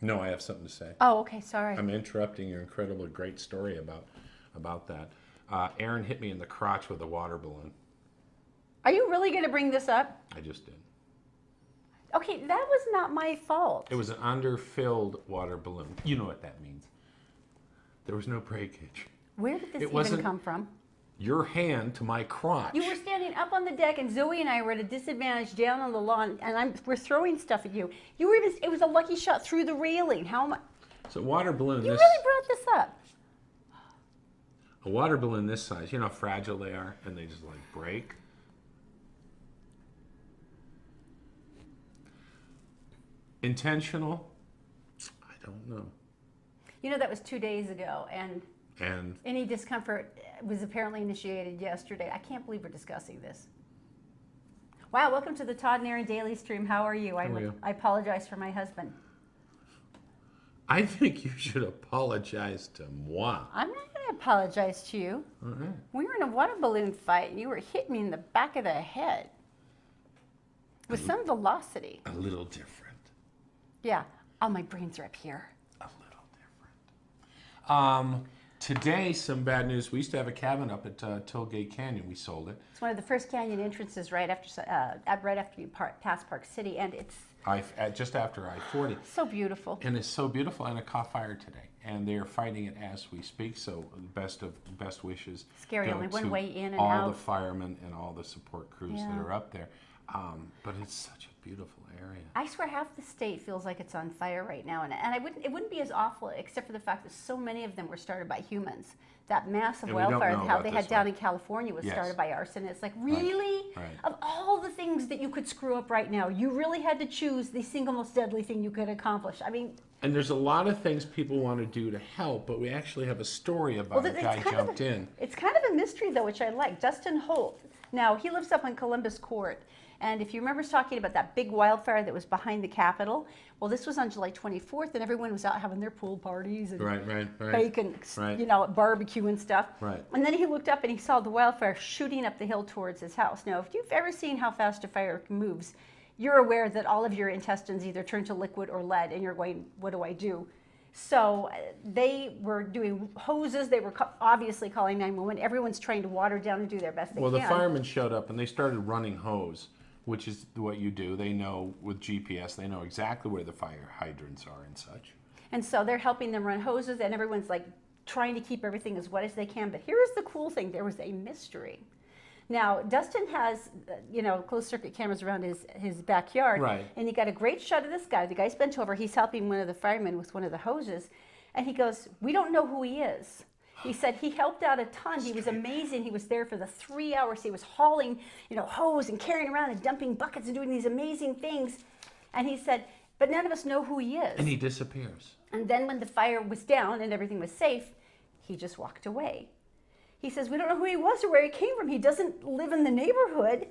No, I have something to say. Oh, okay, sorry. I'm interrupting your incredibly great story about that. Erin hit me in the crotch with a water balloon. Are you really going to bring this up? I just did. Okay, that was not my fault. It was an underfilled water balloon. You know what that means. There was no breakage. Where did this It even wasn't- come from? Your hand to my crotch. You were standing up on the deck, and Zoe and I were at a disadvantage down on the lawn, and we're throwing stuff at you. You were even, it was a lucky shot through the railing. How am I? So water balloon. You really brought this up. A water balloon this size. You know how fragile they are, and they just like break. Intentional? I don't know. You know, that was 2 days ago, and And any discomfort was apparently initiated yesterday. I can't believe we're discussing this. Wow, welcome to the Todd and Erin Daily Stream. How are you? How are you? I apologize for my husband. I think you should apologize to moi. I'm not going to apologize to you. All right. We were in a water balloon fight, and you were hitting me in the back of the head with some velocity. A little different. Yeah. Oh, my brains are up here. A little different. Today, some bad news. We used to have a cabin up at Tollgate Canyon. We sold it. It's one of the first canyon entrances right after you pass Park City, and it's Just after I-40. so beautiful. And it's so beautiful, and it caught fire today. And they're fighting it as we speak, so best wishes. Scary, go only one to way in and all out. the firemen and all the support crews that Yeah. are up there. But it's such a beautiful area. I swear half the state feels like it's on fire right now, and it wouldn't be as awful except for the fact that so many of them were started by humans. That massive And we don't wildfire, know how about they this had down one. in California, was Yes. started by arson. It's like, really? Right. Of all the things that you could screw up right now, you really had to choose the single most deadly thing you could accomplish. I mean, And there's a lot of things people want to do to help, but we actually have a story about a guy jumped in. It's kind of a mystery, though, which I like. Dustin Holt. Now, he lives up on Columbus Court. And if you remember us talking about that big wildfire that was behind the Capitol, well, this was on July 24th, and everyone was out having their pool parties and Right. bacon, Right. barbecue and stuff. Right. And then he looked up and he saw the wildfire shooting up the hill towards his house. Now, if you've ever seen how fast a fire moves, you're aware that all of your intestines either turn to liquid or lead, and you're going, what do I do? So they were doing hoses. They were obviously calling 911. Everyone's trying to water down and do their best they Well, can. the firemen showed up and they started running hose, which is what you do. They know with GPS, they know exactly where the fire hydrants are and such. And so they're helping them run hoses, and everyone's like trying to keep everything as wet as they can. But here's the cool thing. There was a mystery. Now, Dustin has, closed circuit cameras around his backyard. Right. And he got a great shot of this guy. The guy's bent over. He's helping one of the firemen with one of the hoses. And he goes, we don't know who he is. He said he helped out a ton. He was amazing. He was there for the 3 hours. He was hauling, hose and carrying around and dumping buckets and doing these amazing things. And he said, but none of us know who he is. And he disappears. And then when the fire was down and everything was safe, he just walked away. He says, we don't know who he was or where he came from. He doesn't live in the neighborhood.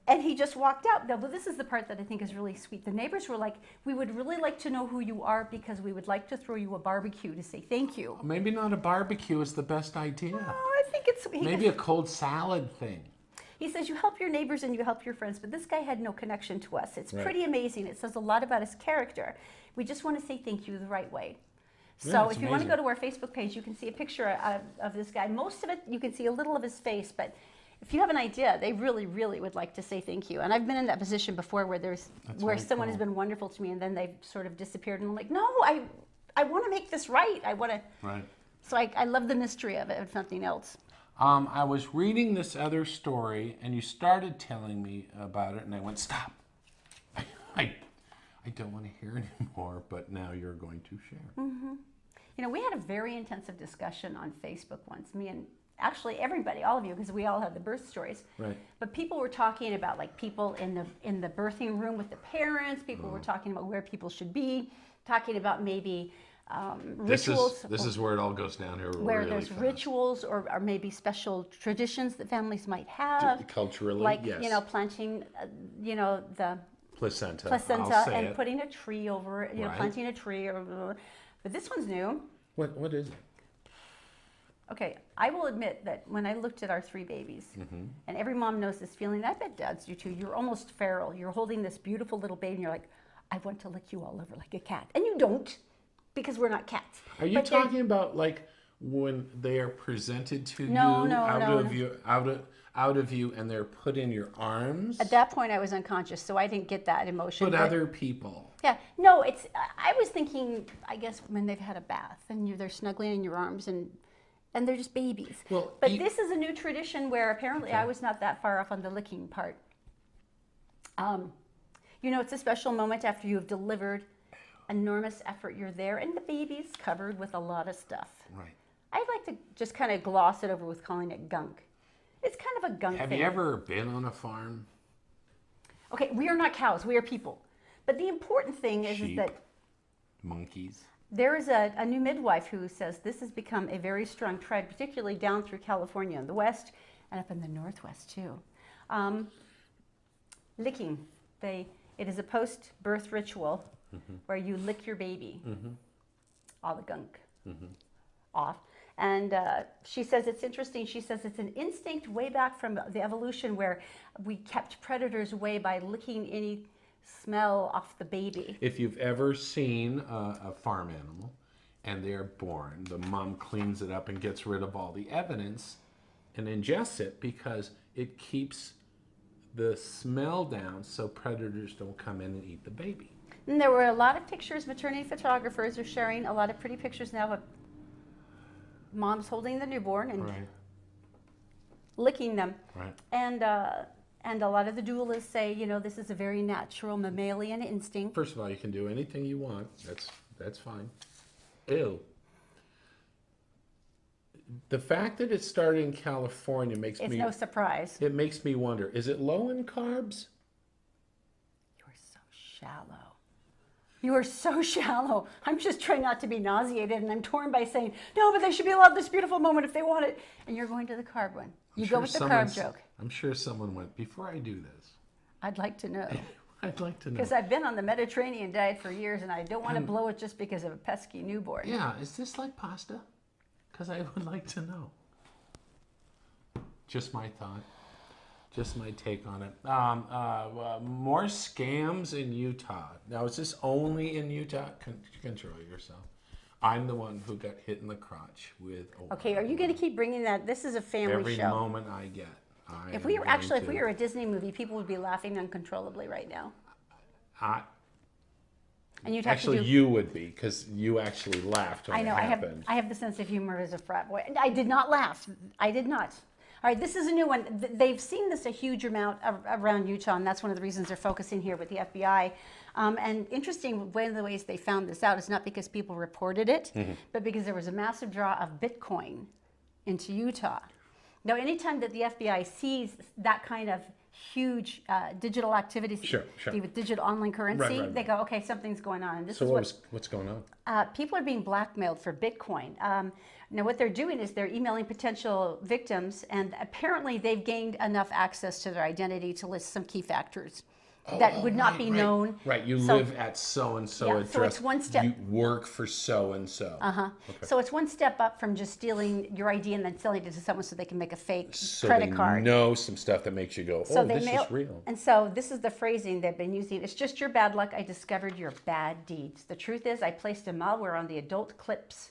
And he just walked out. Now, but this is the part that I think is really sweet. The neighbors were like, we would really like to know who you are because we would like to throw you a barbecue to say thank you. Maybe not a barbecue is the best idea. Oh, I think it's... Maybe a cold salad thing. He says, you help your neighbors and you help your friends, but this guy had no connection to us. It's Right. pretty amazing. It says a lot about his character. We just want to say thank you the right way. Yeah, So it's if you want to amazing. go to our Facebook page, you can see a picture of this guy. Most of it, you can see a little of his face, but if you have an idea, they really, really would like to say thank you. And I've been in that position before where That's someone very has cool. been wonderful to me and then they've sort of disappeared. And I'm like, no, I want to make this right. I want to. Right. So I love the mystery of it, if nothing else. I was reading this other story, and you started telling me about it, and I went, stop. I don't want to hear anymore, but now you're going to share. We had a very intensive discussion on Facebook once, me and actually everybody, all of you, because we all had the birth stories. Right. But people were talking about like people in the birthing room with the parents. People were talking about where people should be, talking about maybe rituals. This is where it all goes down here where really there's fast. rituals or maybe special traditions that families might have. Culturally, like, yes. planting, the Placenta. placenta I'll say and it. putting a tree over, Right. planting a tree. But this one's new. What is it? Okay, I will admit that when I looked at our 3 babies, and every mom knows this feeling, I bet dads do too, you're almost feral. You're holding this beautiful little baby and you're like, I want to lick you all over like a cat. And you don't, because we're not cats. Are you talking about like when they are presented to you out of you and they're put in your arms? At that point I was unconscious, so I didn't get that emotion. But other people. Yeah, no, I was thinking, I guess when they've had a bath and they're snuggling in your arms and they're just babies. Well, but this is a new tradition where apparently I was not that far off on the licking part. You know, it's a special moment after you have delivered enormous effort. You're there and the baby's covered with a lot of stuff. Right. I'd like to just kind of gloss it over with calling it gunk. It's kind of a gunk thing. Have you ever been on a farm? Okay, we are not cows, we are people. But the important thing is Sheep, that monkeys. there is a new midwife who says this has become a very strong trend, particularly down through California in the west and up in the northwest too. Licking. It is a post-birth ritual where you lick your baby, all the gunk off. And she says it's interesting. She says it's an instinct way back from the evolution where we kept predators away by licking any smell off the baby. If you've ever seen a farm animal and they're born, the mom cleans it up and gets rid of all the evidence and ingests it because it keeps the smell down so predators don't come in and eat the baby. And there were a lot of pictures. Maternity photographers are sharing a lot of pretty pictures now of moms holding the newborn and licking them. Right. And a lot of the doulas say, you know, this is a very natural mammalian instinct. First of all, you can do anything you want. That's fine. Ew. The fact that it started in California makes It's me... no surprise. It makes me wonder, is it low in carbs? You are so shallow. You are so shallow. I'm just trying not to be nauseated, and I'm torn by saying, no, but they should be allowed this beautiful moment if they want it. And you're going to the carb one. You go with the carb joke. I'm sure someone went, before I do this. I'd like to know. I'd like to know. Because I've been on the Mediterranean diet for years, and I don't want to blow it just because of a pesky newborn. Yeah, is this like pasta? Because I would like to know. Just my thought. Just my take on it. More scams in Utah. Now, is this only in Utah? Control yourself. I'm the one who got hit in the crotch with... Okay, are you going to keep bringing that? This is a family show. Every moment I get. If we were a Disney movie, people would be laughing uncontrollably right now. And you'd have actually, to do, you would be, because you actually laughed when I know, it happened. I have the sense of humor as a frat boy. I did not laugh. I did not. All right, this is a new one. They've seen this a huge amount around Utah, and that's one of the reasons they're focusing here with the FBI. And interesting, one of the ways they found this out is not because people reported it, but because there was a massive draw of Bitcoin into Utah. Now, anytime that the FBI sees that kind of huge digital activities with digital online currency, they go, okay, something's going on. And this what's going on? People are being blackmailed for Bitcoin. Now, what they're doing is they're emailing potential victims, and apparently they've gained enough access to their identity to list some key factors that would not be known. Right, you live at so-and-so address. So it's one step. You work for so-and-so. Okay. So it's one step up from just stealing your ID and then selling it to someone so they can make a fake credit card. So they know some stuff that makes you go, oh, this is real. And so this is the phrasing they've been using. It's just your bad luck. I discovered your bad deeds. The truth is I placed a malware on the adult clips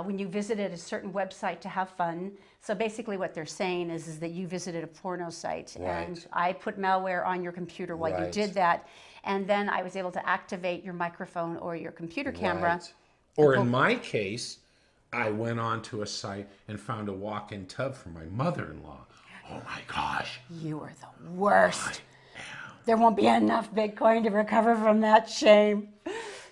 when you visited a certain website to have fun. So basically what they're saying is that you visited a porno site and I put malware on your computer while you did that. And then I was able to activate your microphone or your computer camera. Or in my case, I went onto a site and found a walk-in tub for my mother-in-law. Oh my gosh. You are the worst. There won't be enough Bitcoin to recover from that shame.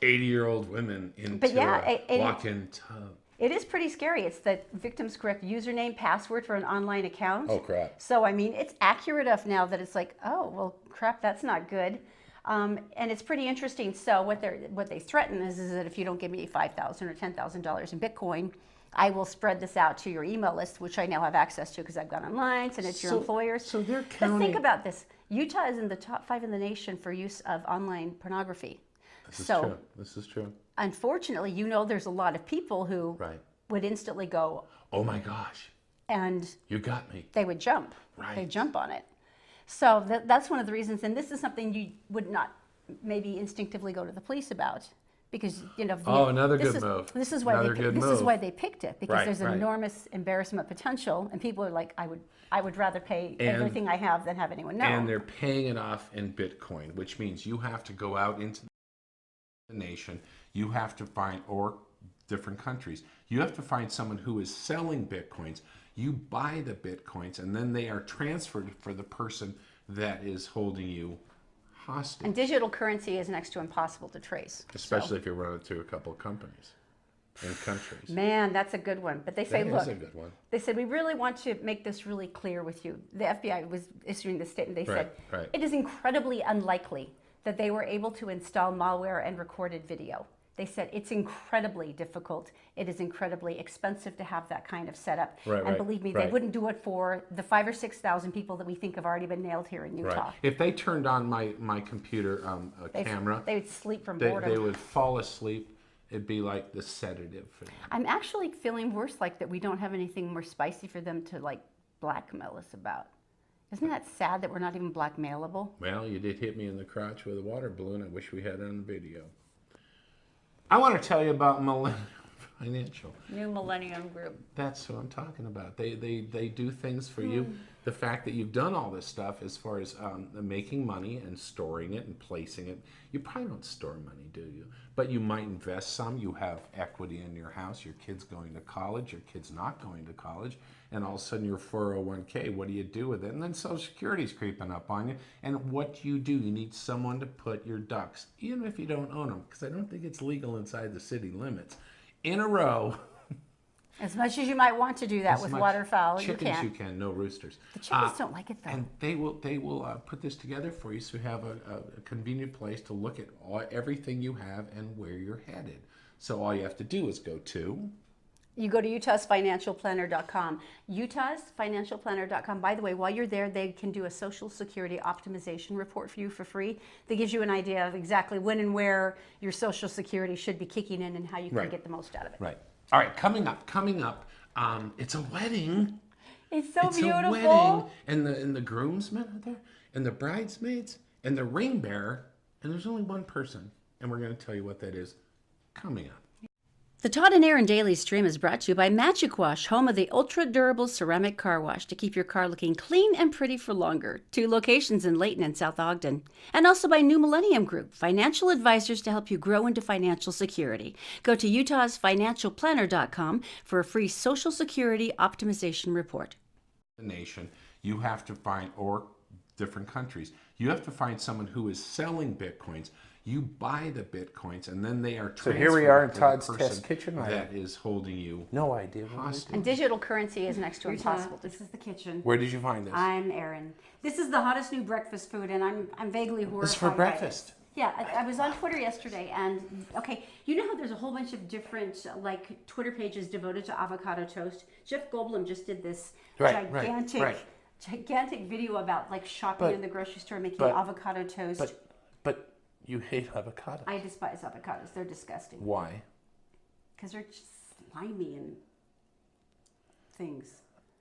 80-year-old women into a walk-in tub. It is pretty scary. It's the victim's correct username, password for an online account. Oh, crap. So, I mean, it's accurate enough now that it's like, oh, well, crap, that's not good. And it's pretty interesting. So what they threaten is that if you don't give me $5,000 or $10,000 in Bitcoin, I will spread this out to your email list, which I now have access to because I've gone online, send it to your employers. So they're counting... But think about this. Utah is in the top 5 in the nation for use of online pornography. This is true. This is true. Unfortunately, you know there's a lot of people who would instantly go, oh my gosh. And you got me. They would jump. They jump on it. So that's one of the reasons, and this is something you would not maybe instinctively go to the police about. Because, you know, Oh, another this good is, move. This is why Another they good this is move. why they picked it, because Right, there's right. enormous embarrassment potential, and people are like, I would rather pay everything I have than have anyone know. And they're paying it off in Bitcoin, which means you have to go out into the nation. You have to find, or different countries, you have to find someone who is selling Bitcoins. You buy the Bitcoins, and then they are transferred for the person that is holding you hostage. And digital currency is next to impossible to trace. Especially if you run it through a couple of companies and countries. Man, that's a good one. But they say, That look, is a good one. they said, we really want to make this really clear with you. The FBI was issuing this statement. They said, Right. it is incredibly unlikely that they were able to install malware and recorded video. They said it's incredibly difficult. It is incredibly expensive to have that kind of setup. And believe me, they wouldn't do it for the 5,000 or 6,000 people that we think have already been nailed here in Utah. Right. If they turned on my computer camera, they would sleep from boredom. They would fall asleep. It'd be like the sedative for them. I'm actually feeling worse, like that we don't have anything more spicy for them to like blackmail us about. Isn't that sad that we're not even blackmailable? Well, you did hit me in the crotch with a water balloon. I wish we had it on video. I want to tell you about Millennium Financial. New Millennium Group. That's what I'm talking about. They do things for you. The fact that you've done all this stuff as far as making money and storing it and placing it. You probably don't store money, do you? But you might invest some. You have equity in your house. Your kid's going to college. Your kid's not going to college. And all of a sudden your 401k, what do you do with it? And then Social Security's creeping up on you. And what you do, you need someone to put your ducks, even if you don't own them, because I don't think it's legal inside the city limits, in a row. As much as you might want to do that with waterfowl, you chickens can't. you can, no roosters. The chickens don't like it though. And they will put this together for you, so you have a convenient place to look at everything you have and where you're headed. So all you have to do is go to. You go to utahsfinancialplanner.com. Utahsfinancialplanner.com. By the way, while you're there, they can do a Social Security optimization report for you for free. That gives you an idea of exactly when and where your Social Security should be kicking in and how you can get the most out of it. Right. All right, coming up, it's a wedding. It's so beautiful. A wedding, and the groomsmen are there, and the bridesmaids, and the ring bearer, and there's only one person, and we're going to tell you what that is coming up. The Todd and Erin Daily Stream is brought to you by Magic Wash, home of the ultra-durable ceramic car wash to keep your car looking clean and pretty for longer. 2 locations in Layton and South Ogden. And also by New Millennium Group, financial advisors to help you grow into financial security. Go to utahsfinancialplanner.com for a free Social Security optimization report. The nation, you have to find, or different countries, you have to find someone who is selling Bitcoins. You buy the Bitcoins, and then they are transferred. So here we are in to Todd's the person test kitchen. that is holding you No idea. hostage. And digital currency is next to impossible. This is the kitchen. Where did you find this? I'm Erin. This is the hottest new breakfast food, and I'm vaguely horrified. It's for by breakfast. it. Yeah, I was on Twitter yesterday, and okay, you know how there's a whole bunch of different like Twitter pages devoted to avocado toast. Jeff Goldblum just did this gigantic video about like shopping in the grocery store making avocado toast. But you hate avocados. I despise avocados. They're disgusting. Why? Because they're just slimy and things.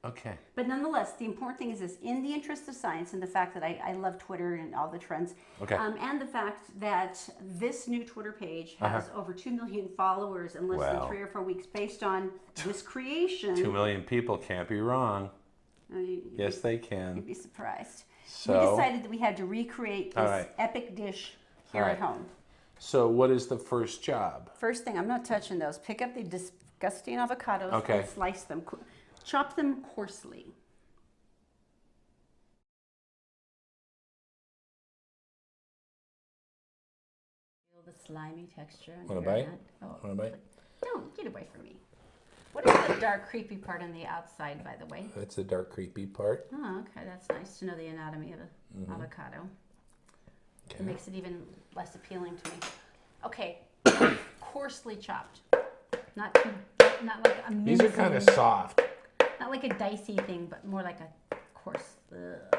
Okay. But nonetheless, the important thing is this: in the interest of science and the fact that I love Twitter and all the trends, and the fact that this new Twitter page has over 2 million followers in less than 3 or 4 weeks, based on this creation. 2 million people can't be wrong. Yes, they can. You'd be surprised. So, we decided that we had to recreate this epic dish here at home. So what is the first job? First thing, I'm not touching those. Pick up the disgusting avocados and slice them. Chop them coarsely. Feel the slimy texture. Want a bite? Oh, Want a bite? Don't get away from me. What is the dark, creepy part on the outside, by the way? That's the dark, creepy part. Oh, okay. That's nice to know the anatomy of an avocado. It makes it even less appealing to me. Okay, coarsely chopped. Not like a mincing. These are kind of soft. Not like a dicey thing, but more like a coarse. God.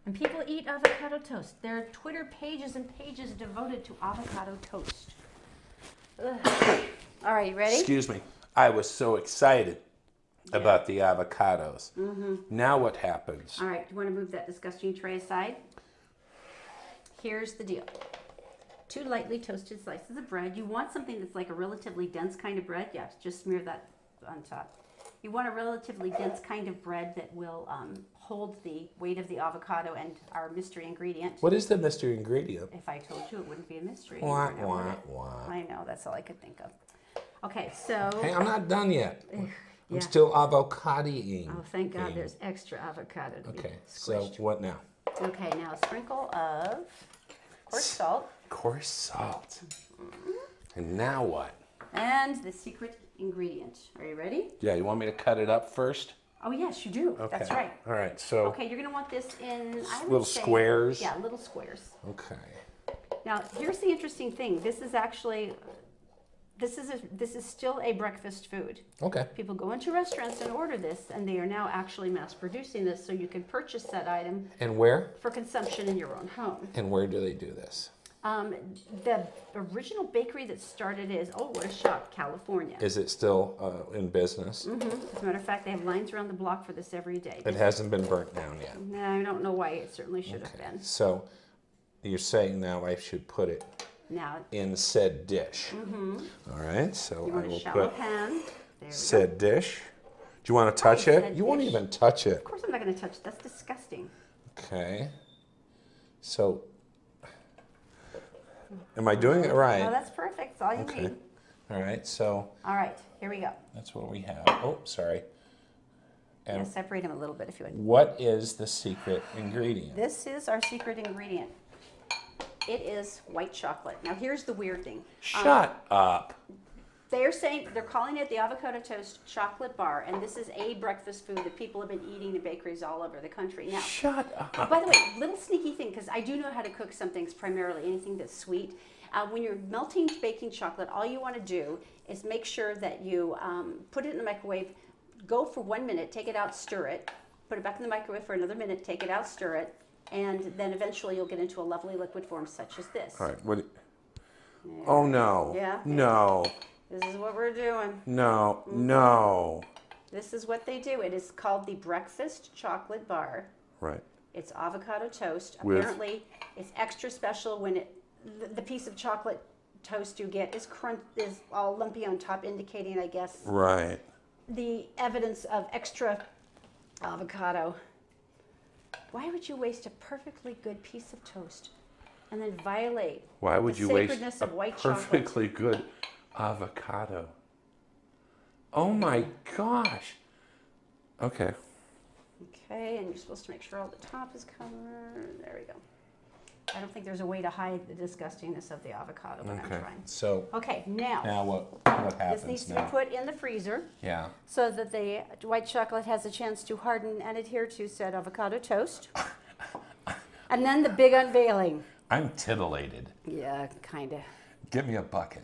And people eat avocado toast. There are Twitter pages and pages devoted to avocado toast. Ugh. All right, you ready? Excuse me. I was so excited about the avocados. Now what happens? All right, do you want to move that disgusting tray aside? here's the deal. 2 lightly toasted slices of bread. You want something that's like a relatively dense kind of bread. Yeah, just smear that on top. You want a relatively dense kind of bread that will hold the weight of the avocado and our mystery ingredient. What is the mystery ingredient? If I told you, it wouldn't be a mystery. Wah, anymore, wah, would it? wah. I know, that's all I could think of. Okay, so... Hey, I'm not done yet. I'm yeah. still avocado-ing. Oh, thank God there's extra avocado to Okay, be so squished. what now? Okay, now a sprinkle of coarse salt. Coarse salt. And now what? And the secret ingredient. Are you ready? Yeah, you want me to cut it up first? Oh, yes, you do. Okay. That's right. All right, so... Okay, you're going to want this in... I would little say- squares? Yeah, little squares. Okay. Now, here's the interesting thing. This is actually... This is still a breakfast food. Okay. People go into restaurants and order this, and they are now actually mass producing this, so you can purchase that item And where? for consumption in your own home. And where do they do this? The original bakery that started is, oh, what a shock, California. Is it still in business? As a matter of fact, they have lines around the block for this every day. It hasn't been burnt down yet. No, I don't know why. It certainly should have been. So you're saying now I should put it Now, in said dish. All right, so you I want a will shallow put pan. There we go. said dish. Do you want to touch it? said You won't dish. even touch it. Of course I'm not going to touch it. That's disgusting. Okay. So, am I doing it right? No, that's perfect. That's all you Okay. need. All right, so All right, here we go. that's what we have. Oh, sorry. Yeah, And separate them a little bit if you would. what is the secret ingredient? This is our secret ingredient. It is white chocolate. Now here's the weird thing. Shut up. They're calling it the avocado toast chocolate bar, and this is a breakfast food that people have been eating in bakeries all over the country. Now, Shut up. by the way, little sneaky thing, because I do know how to cook some things, primarily anything that's sweet. When you're melting baking chocolate, all you want to do is make sure that you put it in the microwave, go for 1 minute, take it out, stir it, put it back in the microwave for another minute, take it out, stir it, and then eventually you'll get into a lovely liquid form such as this. All right, what? Oh, no. Yeah. No. This is what we're doing. No. No. This is what they do. It is called the breakfast chocolate bar. Right. It's avocado toast. With- Apparently, it's extra special when the piece of chocolate toast you get is all lumpy on top, indicating, I guess, Right. the evidence of extra avocado. Why would you waste a perfectly good piece of toast and then violate Why would the you waste sacredness a of white chocolate? perfectly good avocado? Oh my gosh. Okay. Okay, and you're supposed to make sure all the top is covered. There we go. I don't think there's a way to hide the disgustingness of the avocado, but I'm Okay. trying. So Okay, now what this happens needs to now? be put in the freezer Yeah. so that the white chocolate has a chance to harden and adhere to said avocado toast. And then the big unveiling. I'm titillated. Yeah, kind of. Give me a bucket.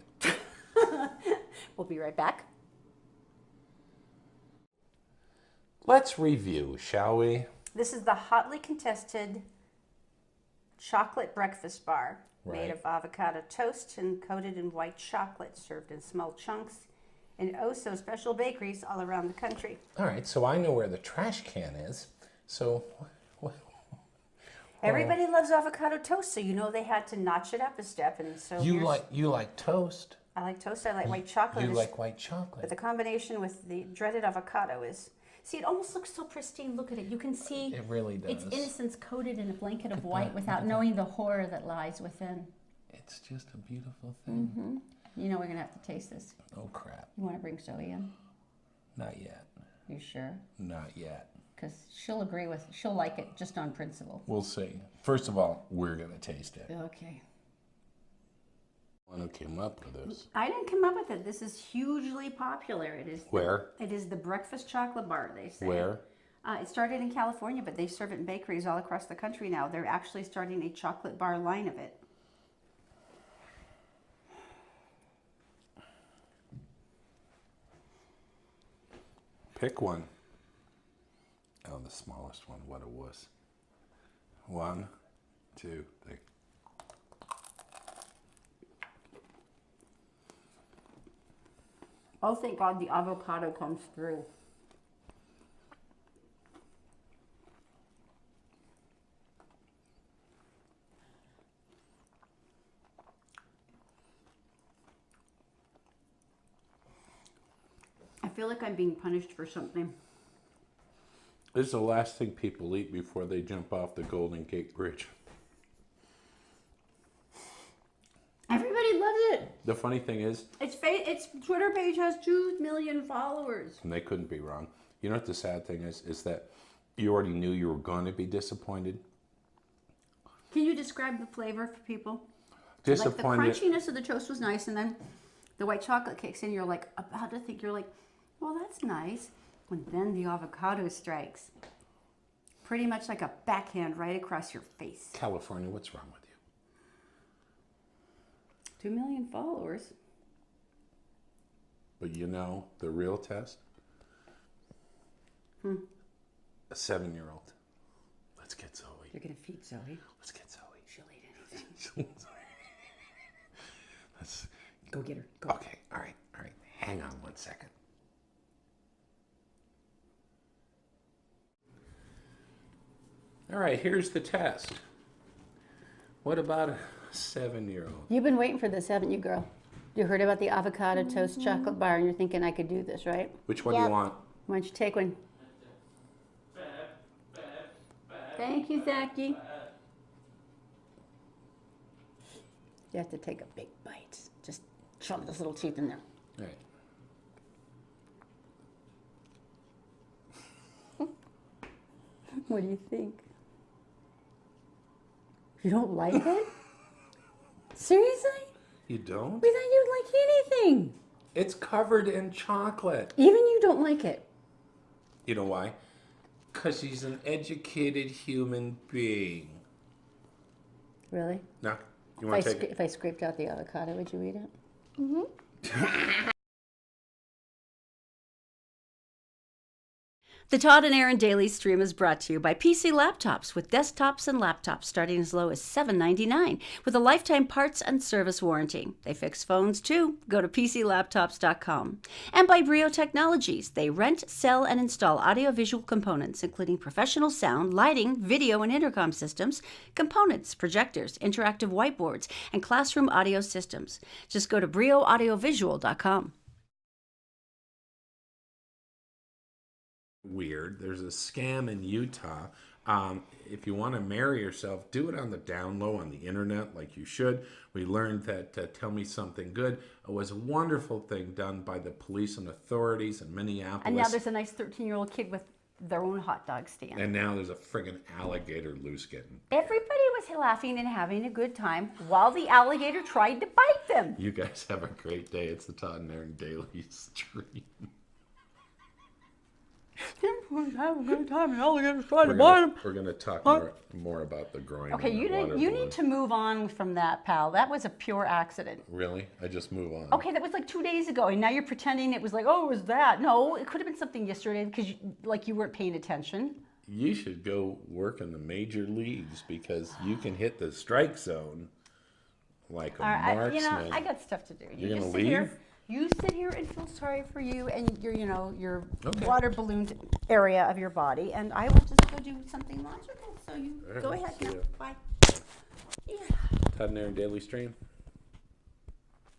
We'll be right back. Let's review, shall we? This is the hotly contested chocolate breakfast bar made Right. of avocado toast and coated in white chocolate, served in small chunks in so special bakeries all around the country. All right, so I know where the trash can is. So Everybody loves avocado toast, so you know they had to notch it up a step. And so you here's- like toast. I like toast. I like white chocolate. You It's- like white But chocolate. the combination with the dreaded avocado is. See, it almost looks so pristine. Look at it. You can see It really does. its innocence coated in a blanket of white that, without knowing the horror that lies within. It's just a beautiful thing. You know we're gonna have to taste this. Oh crap. You want to bring Zoe in? Not yet. You sure? Not yet. Because she'll like it just on principle. We'll see. First of all, we're gonna taste it. Okay. Who came up with this? I didn't come up with it. This is hugely popular. It is. Where? It is the breakfast chocolate bar. They say. Where? It started in California, but they serve it in bakeries all across the country now. They're actually starting a chocolate bar line of it. Pick one. Oh, the smallest one. What a wuss. 1, 2, 3. Oh, thank God the avocado comes through. feel like I'm being punished for something. This is the last thing people eat before they jump off the Golden Gate Bridge. Everybody loves it. The funny thing is, Its Twitter page has 2 million followers. and they couldn't be wrong. You know what the sad thing is that you already knew you were going to be disappointed. Can you describe the flavor for people? Disappointed. Like the crunchiness of the toast was nice, and then the white chocolate kicks in. You're like about to think, you're like, well, that's nice. And then the avocado strikes. Pretty much like a backhand right across your face. California, what's wrong with you? 2 million followers. But you know the real test? A 7-year-old. Let's get Zoe. You're gonna feed Zoe. Let's get Zoe. She'll eat anything. Let's Go get her. Go. Okay, all right. Hang on 1 second. All right, here's the test. What about a 7-year-old? You've been waiting for this, haven't you, girl? You heard about the avocado toast chocolate bar, and you're thinking I could do this, right? Which one do you want? Why don't you take one? Thank you, Zachy. You have to take a big bite. Just shove those little teeth in there. All right. What do you think? You don't like it? Seriously? You don't? We thought you'd like anything. It's covered in chocolate. Even you don't like it. You know why? Because he's an educated human being. Really? Now, you want to take it? If I scraped out the avocado, would you eat it? The Todd and Erin Daily Stream is brought to you by PC Laptops, with desktops and laptops starting as low as $7.99 with a lifetime parts and service warranty. They fix phones too. Go to PCLaptops.com. And by Brio Technologies. They rent, sell, and install audiovisual components, including professional sound, lighting, video, and intercom systems, components, projectors, interactive whiteboards, and classroom audio systems. Just go to BrioAudiovisual.com. Weird. There's a scam in Utah. If you want to marry yourself, do it on the down low on the internet like you should. We learned that Tell Me Something Good was a wonderful thing done by the police and authorities in Minneapolis. And now there's a nice 13-year-old kid with their own hot dog stand. And now there's a friggin' alligator loose getting. Everybody was laughing and having a good time while the alligator tried to bite them. You guys have a great day. It's the Todd and Erin Daily Stream. Have a good time. The alligator's trying to bite him. We're gonna talk more about the groin. Okay, you need to move on from that, pal. That was a pure accident. Really? I just move on. Okay, that was like 2 days ago, and now you're pretending it was like, oh, it was that. No, it could have been something yesterday because you weren't paying attention. You should go work in the major leagues because you can hit the strike zone like a marksman. I got stuff to do. You're gonna just leave? sit here. You sit here and feel sorry for you and your Okay. water ballooned area of your body, and I will just go do something logical. So you All right, go ahead see now. ya. Bye. Yeah. Todd and Erin Daily Stream.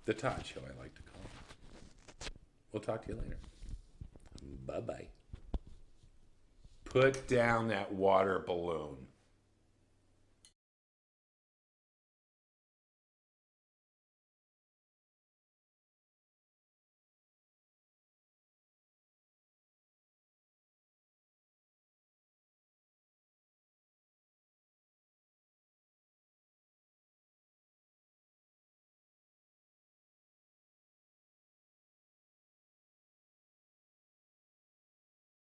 The Todd Show, I like to call it. We'll talk to you later. Bye-bye. Put down that water balloon.